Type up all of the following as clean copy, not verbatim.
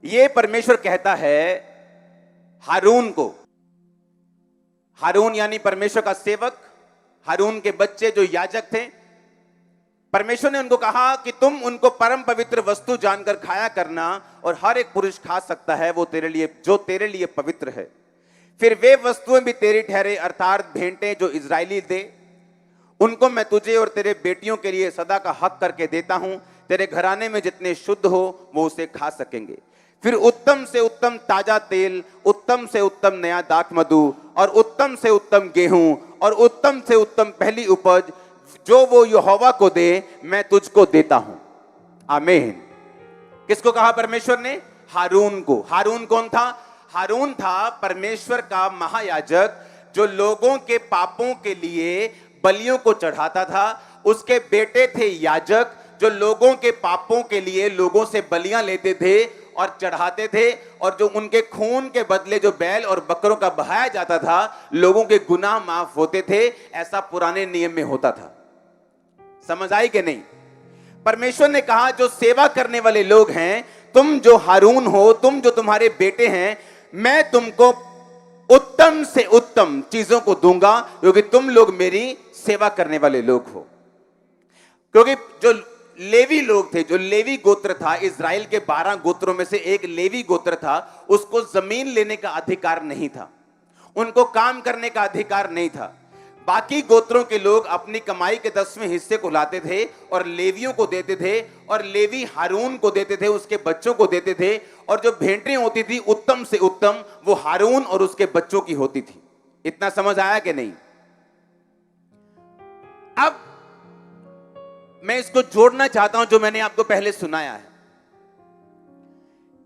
ये परमेश्वर कहता है हारून को, हारून यानी परमेश्वर का सेवक, हारून के बच्चे जो याजक थे, परमेश्वर ने उनको कहा कि तुम उनको परम पवित्र वस्तु जानकर खाया करना, और हर एक पुरुष खा सकता है वो तेरे लिए जो तेरे लिए पवित्र है। फिर वे वस्तुएं भी तेरी ठहरे, अर्थात भेंटें जो इजरायली दे, उनको मैं तुझे और तेरे बेटियों के लिए सदा का हक करके देता हूं। तेरे घराने में जितने शुद्ध हो वो उसे खा सकेंगे। फिर उत्तम से उत्तम ताजा तेल, उत्तम से उत्तम नया दाख मधु, और उत्तम से उत्तम गेहूं, और उत्तम से उत्तम पहली उपज जो वो यहोवा को दे, मैं तुझको देता हूं। आमीन। किसको कहा परमेश्वर ने? हारून को। हारून कौन था? हारून था परमेश्वर का महायाजक, जो लोगों के पापों के लिए बलियों को चढ़ाता था। उसके बेटे थे याजक, जो लोगों के पापों के लिए लोगों से बलियां लेते थे और चढ़ाते थे, और जो उनके खून के बदले जो बैल और बकरों का बहाया जाता था, लोगों के गुनाह माफ होते थे। ऐसा पुराने नियम में होता था। समझ आई कि नहीं? परमेश्वर ने कहा जो सेवा करने वाले लोग हैं, तुम जो हारून हो, तुम जो तुम्हारे बेटे हैं, मैं तुमको उत्तम से उत्तम चीजों को दूंगा, क्योंकि तुम लोग मेरी सेवा करने वाले लोग हो। क्योंकि जो लेवी लोग थे, जो लेवी गोत्र था, इजराइल के 12 गोत्रों में से एक लेवी गोत्र था, उसको जमीन लेने का अधिकार नहीं था, उनको काम करने का अधिकार नहीं था। बाकी गोत्रों के लोग अपनी कमाई के 10वें हिस्से को लाते थे और लेवियों को देते थे, और लेवी हारून को देते थे, उसके बच्चों को देते थे। और जो भेंटें होती थी उत्तम से उत्तम, वो हारून और उसके बच्चों की होती थी। इतना समझ आया कि नहीं? अब मैं इसको जोड़ना चाहता हूं जो मैंने आपको पहले सुनाया है।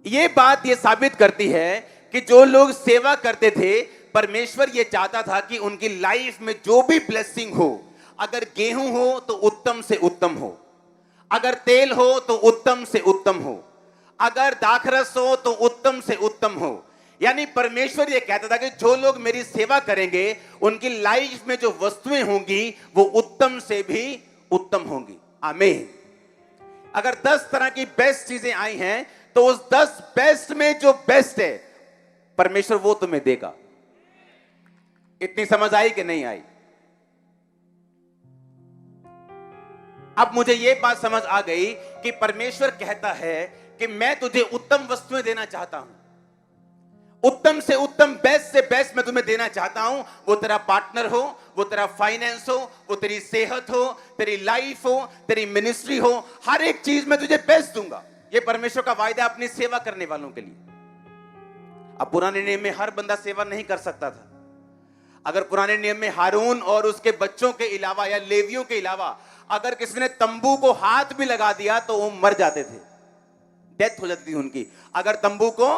यह बात यह साबित करती है कि जो लोग सेवा करते थे, परमेश्वर यह चाहता था कि उनकी लाइफ में जो भी ब्लेसिंग हो, अगर गेहूं हो तो उत्तम से उत्तम हो, अगर तेल हो तो उत्तम से उत्तम हो, अगर दाखरस हो तो उत्तम से उत्तम हो। यानी परमेश्वर यह कहता था कि जो लोग मेरी सेवा करेंगे, उनकी लाइफ में जो वस्तुएं होंगी वो उत्तम से भी उत्तम होंगी। आमीन। अगर 10 तरह की बेस्ट चीजें आई हैं, तो उस 10 बेस्ट में जो बेस्ट है, परमेश्वर वो तुम्हें देगा। इतनी समझ आई कि नहीं आई? अब मुझे यह बात समझ आ गई कि परमेश्वर कहता है कि मैं तुझे उत्तम वस्तुएं देना चाहता हूं, उत्तम से उत्तम, बेस्ट से बेस्ट मैं तुम्हें देना चाहता हूं। वो तेरा पार्टनर हो, वो तेरा फाइनेंस हो, वो तेरी सेहत हो, तेरी लाइफ हो, तेरी मिनिस्ट्री हो, हर एक चीज में तुझे बेस्ट दूंगा। ये परमेश्वर का वायदा अपनी सेवा करने वालों के लिए। अब पुराने नियम में हर बंदा सेवा नहीं कर सकता था। अगर पुराने नियम में हारून और उसके बच्चों के अलावा या लेवियों के अलावा अगर किसी ने तंबू को हाथ भी लगा दिया तो वो मर जाते थे, डेथ हो जाती थी उनकी। अगर तंबू को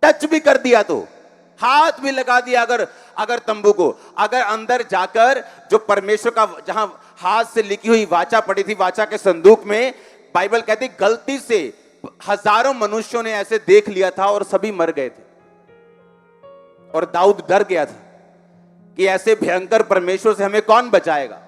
टच भी कर दिया तो, हाथ भी लगा दिया अगर तंबू को, अगर अंदर जाकर जो परमेश्वर का जहां हाथ से लिखी हुई वाचा पड़ी थी, वाचा के संदूक में, बाइबल कहती गलती से हजारों मनुष्यों ने ऐसे देख लिया था और सभी मर गए थे। और दाऊद डर गया था कि ऐसे भयंकर परमेश्वर से हमें कौन बचाएगा।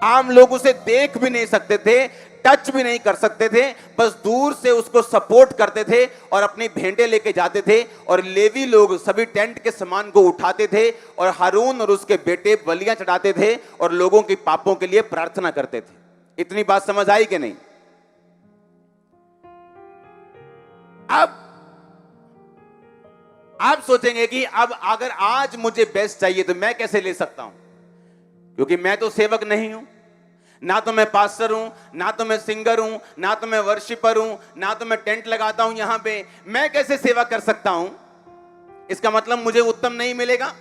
आम लोग उसे देख भी नहीं सकते थे, टच भी नहीं कर सकते थे, बस दूर से उसको सपोर्ट करते थे और अपनी भेंटें लेके जाते थे। और लेवी लोग सभी टेंट के सामान को उठाते थे और हारून और उसके बेटे बलियां चढ़ाते थे और लोगों के पापों के लिए प्रार्थना करते थे। इतनी बात समझ आई कि नहीं? अब आप सोचेंगे कि अब अगर आज मुझे बेस्ट चाहिए तो मैं कैसे ले सकता हूं, क्योंकि मैं तो सेवक नहीं हूं, ना तो मैं पास्टर हूं, ना तो मैं सिंगर हूं, ना तो मैं वर्शिपर हूं, ना तो मैं टेंट लगाता हूं यहां पे। मैं कैसे सेवा कर सकता हूं? इसका मतलब मुझे उत्तम नहीं मिलेगा।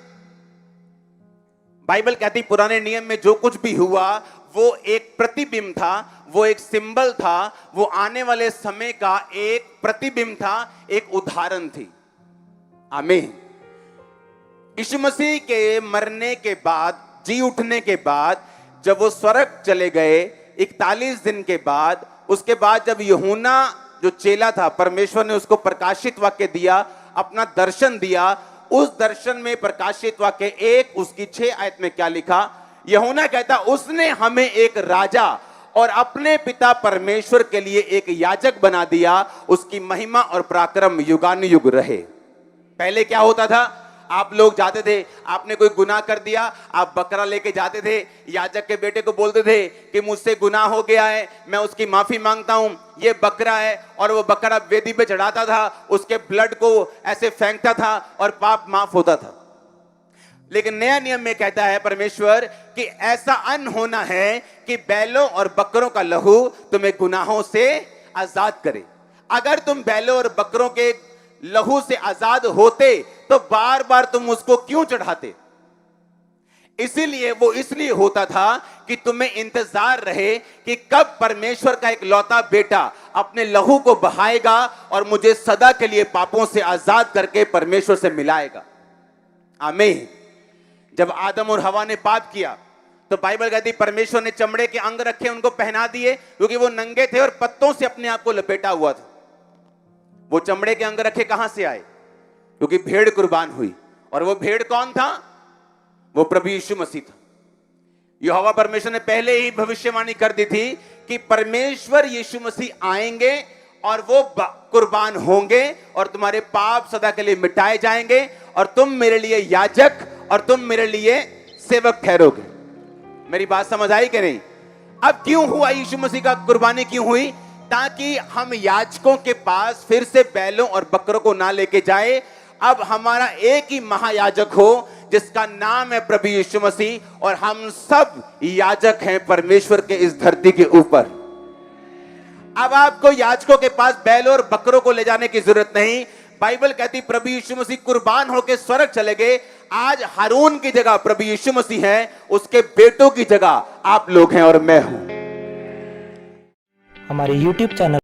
बाइबल कहती पुराने नियम में जो कुछ भी हुआ वो एक प्रतिबिंब था, वो एक सिंबल था, वो आने वाले समय का एक प्रतिबिंब था, एक उदाहरण थी। आमीन। यीशु मसीह के मरने के बाद, जी उठने के बाद, जब वो स्वर्ग चले गए 41 दिन के बाद, उसके बाद जब यूहन्ना जो चेला था, परमेश्वर ने उसको प्रकाशित वाक्य दिया, अपना दर्शन दिया। उस दर्शन में प्रकाशित वाक्य 1 उसकी 6 आयत में क्या लिखा? यूहन्ना कहता उसने हमें एक राजा और अपने पिता परमेश्वर के लिए एक याजक बना दिया, उसकी महिमा और पराक्रम युगानुयुग रहे। पहले क्या होता था, आप लोग जाते थे, आपने कोई गुनाह कर दिया, आप बकरा लेके जाते थे, याजक के बेटे को बोलते थे कि मुझसे गुनाह हो गया है, मैं उसकी माफी मांगता हूं, ये बकरा है, और वो बकरा वेदी पे चढ़ाता था, उसके ब्लड को ऐसे फेंकता था और पाप माफ होता था। लेकिन नया नियम में कहता है परमेश्वर कि ऐसा अन्न होना है कि बैलों और बकरों का लहू तुम्हें गुनाहों से आजाद करे। अगर तुम बैलों और बकरों के लहू से आजाद होते तो बार बार तुम उसको क्यों चढ़ाते? इसीलिए वो इसलिए होता था कि तुम्हें इंतजार रहे कि कब परमेश्वर का एक लौता बेटा अपने लहू को बहाएगा और मुझे सदा के लिए पापों से आजाद करके परमेश्वर से मिलाएगा। आमीन। जब आदम और हवा ने पाप किया तो बाइबल कहती परमेश्वर ने चमड़े के अंग रखे, उनको पहना दिए, क्योंकि वो नंगे थे और पत्तों से अपने आप को लपेटा हुआ था। वो चमड़े के अंग रखे कहां से आए? क्योंकि भेड़ कुर्बान हुई, और वो भेड़ कौन था? वो प्रभु यीशु मसीह था। यहोवा परमेश्वर ने पहले ही भविष्यवाणी कर दी थी कि परमेश्वर यीशु मसीह आएंगे और वो कुर्बान होंगे और तुम्हारे पाप सदा के लिए मिटाए जाएंगे और तुम मेरे लिए याजक और तुम मेरे लिए सेवक ठहरोगे। मेरी बात समझ आई कि नहीं? अब क्यों हुआ यीशु मसीह का कुर्बानी क्यों हुई? ताकि हम याजकों के पास फिर से बैलों और बकरों को ना लेके जाए। अब हमारा एक ही महायाजक हो जिसका नाम है प्रभु यीशु मसीह, और हम सब याजक हैं परमेश्वर के इस धरती के ऊपर। अब आपको याजकों के पास बैलों और बकरों को ले जाने की जरूरत नहीं। बाइबल कहती प्रभु यीशु मसीह कुर्बान होकर स्वर्ग चले गए। आज हारून की जगह प्रभु यीशु मसीह है, उसके बेटों की जगह आप लोग हैं और मैं हूं। हमारे YouTube चैनल